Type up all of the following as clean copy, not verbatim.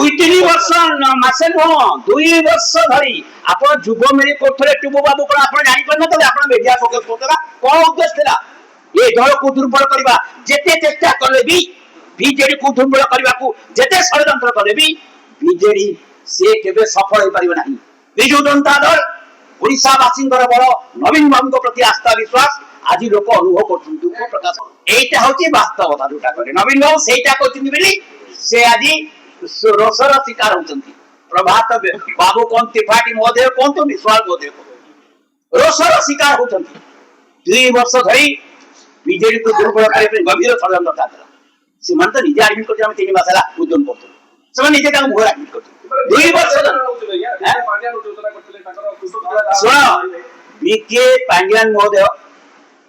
ଦୁଇ ତିନି ବର୍ଷ ମାସେ ନୁହଁ 2 ବର୍ଷ ଧରି ଆପଣ ଯୁବ ମିଳି କରୁଥିଲେ ଟୁବୁ ବାବୁ କଣ ଆପଣ ଜାଣିପାରୁନଥିଲେ ଆପଣ ମିଡିଆ ଫୋକସ କରୁଥିଲା କଣ ଉଦ୍ଦେଶ୍ୟ ଥିଲା ଏ ଦଳକୁ ଦୁର୍ବଳ କରିବା ଯେତେ ଚେଷ୍ଟା କଲେ ବି ବିଜେଡି କୁ ଦୁର୍ବଳ କରିବାକୁ ଯେତେ ଷଡ଼ଯନ୍ତ୍ର କଲେ ବି ବିଜେଡି ସେ କେବେ ସଫଳ ହେଇପାରିବ ନାହିଁ ବିଜୁ ଜନତା ଦଳ ଓଡ଼ିଶାବାସୀଙ୍କର ବଳ ନବୀନ ବାବୁଙ୍କ ପ୍ରତି ଆସ୍ଥା ବିଶ୍ୱାସ ଆଜି ଲୋକ ଅନୁଭବ କରୁଛନ୍ତି ଦୁଃଖ ପ୍ରକାଶ এইটা হচ্ছে বাস্তবতা দুটা করে নবীন বাবু সেইটা করছেন বলি সে আজি রসর শিকার হচ্ছেন প্রভাত বাবু কোন ত্রিপাঠী মহোদয় কোন তো বিশ্বাল মহোদয় রসর শিকার হচ্ছেন 2 ବର୍ଷ ধরি বিজেডি को दुर्बल करे पे गंभीर षडयंत्र चालला सीमान तो निजे एडमिट करते हम 3 मास हला उद्यम करते समय निजे काम घर एडमिट करते 2 वर्ष सुनो बीके पांड्यान महोदय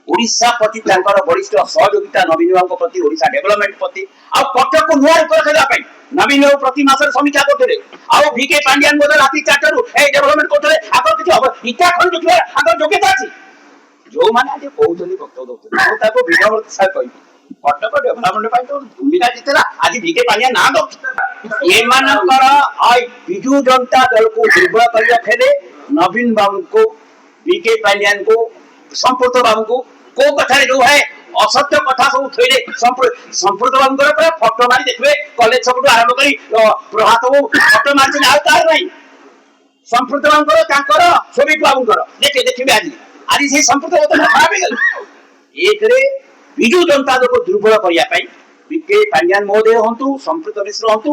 ओडिशा प्रति तांकर वरिष्ठ सहयोगिता नवीन बाबू प्रति ओडिशा डेवलपमेंट प्रति आ कटक को नुआ रूप रखा जाय नवीन बाबू प्रति मासर समीक्षा करते आ बीके पांड्यान महोदय राति 4 रु ए डेवलपमेंट करते आकर किछ अब इटा खन जो आकर योग्यता अछि जो माने आज कहउछनी वक्तव्य दउछनी आ ताको विनम्र साथ कहि कटक डेवलपमेंट पाइ तो भूमिका जितला आज बीके पांड्यान ना दो ए मानकर आइ बिजू जनता दल को दुर्बल करिया खेले नवीन बाबू को बीके पांड्यान को संपूर्ण बाबू को को कथा जो है असत्य कथा सब थइले संपूर्ण बाबूଙ୍କର पर फोटो मारी देखबे कॉलेज सबटु आरंभ करी प्रभात बाबू फोटो मारछन आ तार नहीं संपूर्ण बाबूଙ୍କର तांकर सोबिक बाबूଙ୍କର देखिबे आज से संपूर्ण बाबू खराब हो गल एकरे बिजू जनता दल को दुर्बल करिया पई बीके पांड्यान महोदय हंतु संपूर्ण मिश्र हंतु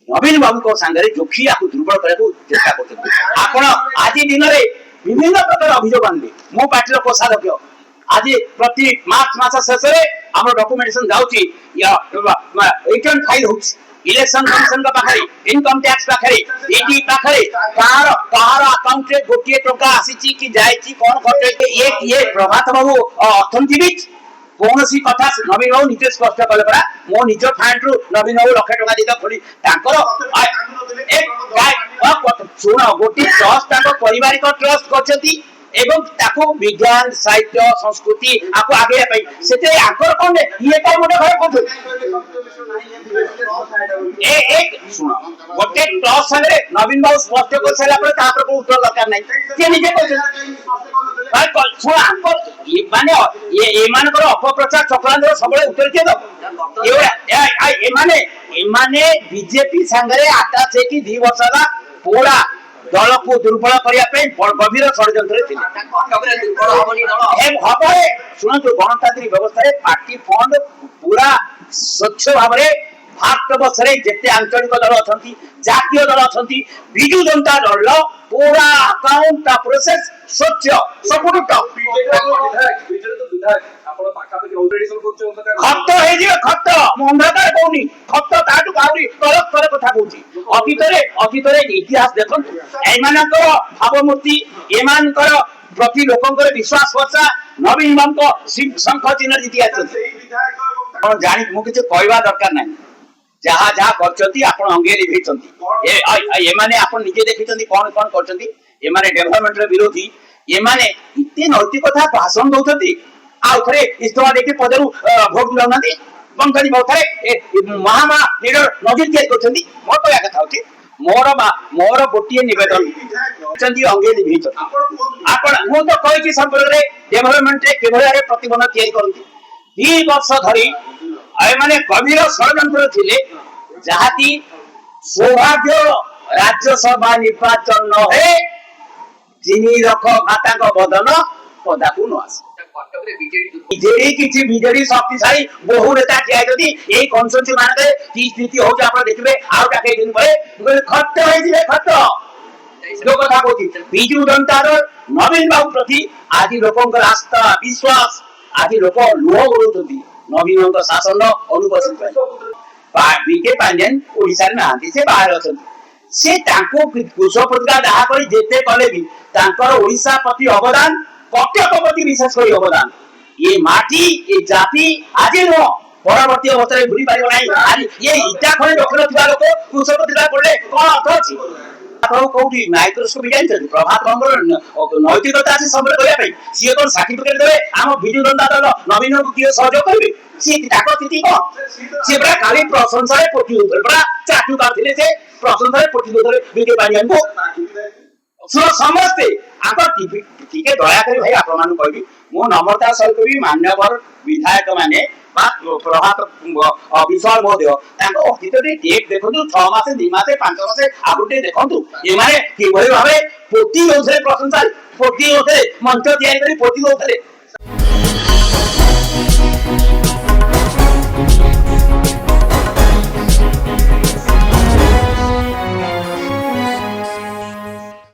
नवीन बाबू को संगे जोखिया को दुर्बल करने को चेष्टा करते आपण आज दिन रे विभिन्न प्रकार अभियोग आनले मो पार्टी कोषाध्यक्ष आज प्रति मार्च मास शेष रे हमर डॉक्यूमेंटेशन जाउची या रिटर्न फाइल होछ इलेक्शन कमिशन का पाखरे इनकम टैक्स पाखरे ईडी पाखरे कार अकाउंट रे गोटिए टका आसीची कि जायची कोन खर्च ये प्रभात बाबू अर्थनीतिविद कोनसी कथा नवीन बाबू निजे स्पष्ट कले परा मो निज फाइंड रु नवीन बाबू लाख टका देता खोली तांकर एक सुन गोटी ट्रस्ट ताको पारिवारिक ट्रस्ट करछती एवं ताको विज्ञान साहित्य संस्कृति आको आगे पाई सेते आकर कोन ये का मोटे घर को एक सुन गोटे ट्रस्ट संगे नवीन बाबू स्पष्ट कर सला पर ता पर को उत्तर दरकार नै से निजे कहछ भाई सुन आको ये माने ये मानकर अपप्रचार चक्रांत सबले उत्तर के दो ए माने बीजेपी संगे आटा से कि 2 वर्ष ला पूरा दल को दुर्बल करिया पे गंभीर षडयंत्र थिले कटकरे दुर्बल होबनी दल ए हबे सुनतो गणतांत्रिक व्यवस्था रे पार्टी फंड पूरा स्वच्छ भाव रे भारत वर्ष रे जेते आंचलिक दल अछंती जातीय दल अछंती बिजू जनता दल पूरा अकाउंट प्रोसेस स्वच्छ सबुट टॉप आपण पाखा पे ऑलरेडी सब करछ खत हे जे खत मंदादार कोनी खत ताटु काउरी तरफ तरफ कथा कहूची अतीतरे इतिहास देखन ए मानकर भावमूर्ति ए मानकर प्रति लोकंकर विश्वास वर्षा नवीन बाबू शंख चिन्ह जीति आछन आपण जानि मु किछ कहबा दरकार नै जहा जहा करछंती आपण अंगे लिभिछंती ए माने आपण निजे देखिछंती कोन कोन करछंती ए माने डेवलपमेंट रे विरोधी ए माने इते नैतिकता भाषण दउछंती आ थरे इस्तवा देखि पदरु भोट लाउनांती बंगाली बहुथरे महामा लीडर नजीर के करछंती मोर तो कथा होती मोर गोटिए निवेदन चंदी अंगे लिभिछ आपण मु तो कहि संपर्क रे डेवलपमेंट रे केभले रे प्रतिबंध तयारी करंती 2 वर्ष धरि ए माने गंभीर षडयंत्र थिले जहाती सौभाग्य राज्यसभा निर्वाचन न हे जिनी रख खाता को बदन पदाकू न आसे बीजेडी किछि बीजेडी शक्तिशाली बहु नेता किया जदी एई कन्सोर्टियम माने की स्थिति हो जे आपण देखबे आउ टाके दिन परे खट्ट होई जिवे खट्ट जो कथा कहती बिजू जनता दल नवीन बाबू प्रति आदि लोकंकर आस्था विश्वास आदि लोक लोह गरुथि नवीन बाबू शासन अनुपस्थित बीके पांड्यान ओडिसा रे नांती से बाहर अछन से ताको कुश प्रतिका दाहा करी जेते कले भी तांकर ओडिसा प्रति अवदान कटक प्रति विशेष करी अवदान ये माटी ये जाति आज नो परवर्ती अवस्था भूली पारिबो नाही आज ये इटा खणे रखन थिबा लोक कुश प्रतिका करले कोन अर्थ अछि आपण कोठी माइक्रोस्कोप जानि छ प्रभात बाबूर नैतिकता अछि सबले करिया पई सिए कोन सर्टिफिकेट देबे हम बिजू जनता दल नवीन को किए सहयोग करबे सी ताको स्थिति को से बड़ा खाली प्रशंसारे पोटी होतले बड़ा चाटू करथिले से प्रशंसारे पोटी होतले बिके बानियान को सो समस्ते आको टीवी ठीक है दया करी भाई आपण मान कहबी मो नम्रता सहित भी मान्यवर विधायक माने बा प्रभात विशाल महोदय ताको अतीत डेट देखंतु 6 मास 2 मास 5 मास आगुटे देखंतु ए माने कि भली भाबे पोती होतले प्रशंसा पोती होतले मंच तयारी करी पोती होतले